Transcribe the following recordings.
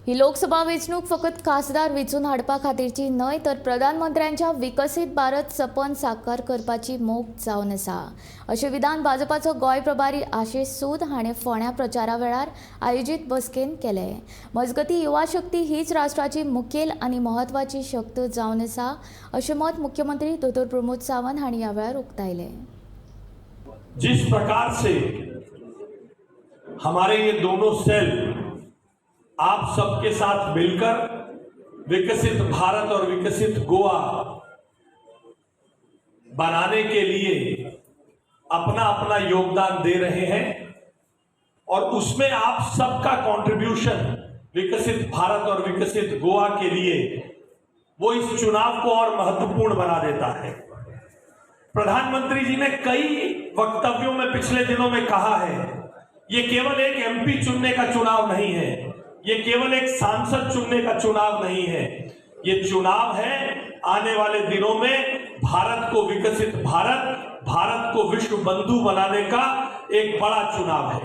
ही लोकसभा वेंचणूक फकत खासदार वेंचून हाडपा खातीरची न्हय तर प्रधानमंत्र्यांच्या विकसीत भारत सपन साकार करपाची मोख जावन आसा अशें विधान भाजपाचो गोंय प्रभारी आशीष सूद हाणें फोंड्या प्रचारा वेळार आयोजीत बसकेंत केलें। मजगतीं युवा शक्ती हीच राष्ट्राची मुखेल आनी महत्वाची शक्त जावन आसा अशें मत मुख्यमंत्री दोतोर प्रमोद सावंत हांणी ह्या वेळार उक्तायलें। जिस प्रकार से हमारे ये दोनों सेल आप सबके साथ मिलकर विकसित भारत और विकसित गोवा बनाने के लिए अपना अपना योगदान दे रहे हैं और उसमें आप सबका कंट्रीब्यूशन विकसित भारत और विकसित गोवा के लिए वो इस चुनाव को और महत्वपूर्ण बना देता है। प्रधानमंत्री जी ने कई वक्तव्यों में पिछले दिनों में कहा है, ये केवल एक एमपी चुनने का चुनाव नहीं है, ये केवल एक सांसद चुनने का चुनाव नहीं है, ये चुनाव है आने वाले दिनों में भारत को विकसित भारत को विश्व बंधु बनाने का एक बड़ा चुनाव है।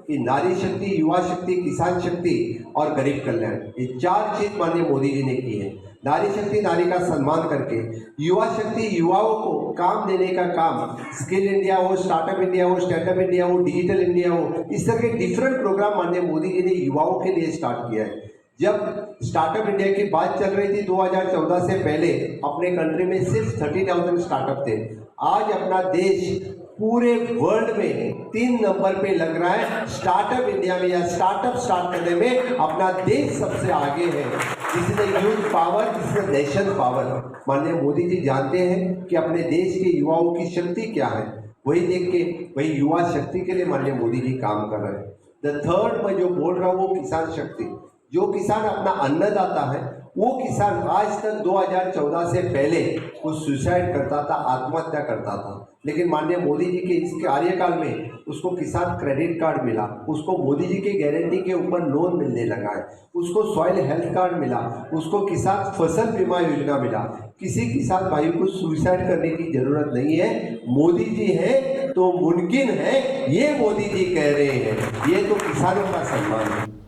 कि नारी शक्ति, युवा शक्ति, किसान शक्ति और गरीब कल्याण, ये चार चीज माननीय मोदी जी ने की है। नारी शक्ति नारी का सम्मान करके, युवा शक्ति युवाओं को काम देने का काम, स्किल इंडिया हो, स्टार्टअप इंडिया हो, स्टैंडअप इंडिया हो, डिजिटल इंडिया हो, इस तरह के डिफरेंट प्रोग्राम माननीय मोदी जी ने युवाओं के लिए स्टार्ट किया है। जब स्टार्टअप इंडिया की बात चल रही थी 2014 से पहले अपने कंट्री में सिर्फ 30,000 स्टार्टअप थे। आज अपना देश पूरे वर्ल्ड में 3 नंबर पे लग रहा है स्टार्टअप इंडिया में, या स्टार्टअप स्टार्ट करने में अपना देश सबसे आगे है। This is a huge power, this is a nation power. माननीय मोदी जी जानते हैं कि अपने देश के युवाओं की शक्ति क्या है, वही देख के वही युवा शक्ति के लिए माननीय मोदी जी काम कर रहे हैं। द थर्ड मैं जो बोल रहा हूँ वो किसान शक्ति। जो किसान अपना अन्नदाता है, वो किसान आज तक 2014 से पहले वो सुसाइड करता था, आत्महत्या करता था, लेकिन माननीय मोदी जी के इस कार्यकाल में उसको किसान क्रेडिट कार्ड मिला, उसको मोदी जी के गारंटी के ऊपर लोन मिलने लगा है, उसको सॉइल हेल्थ कार्ड मिला, उसको किसान फसल बीमा योजना मिला। किसी किसान भाई को सुसाइड करने की जरूरत नहीं है। मोदी जी है तो मुमकिन है, ये मोदी जी कह रहे हैं। ये तो किसानों का सम्मान है।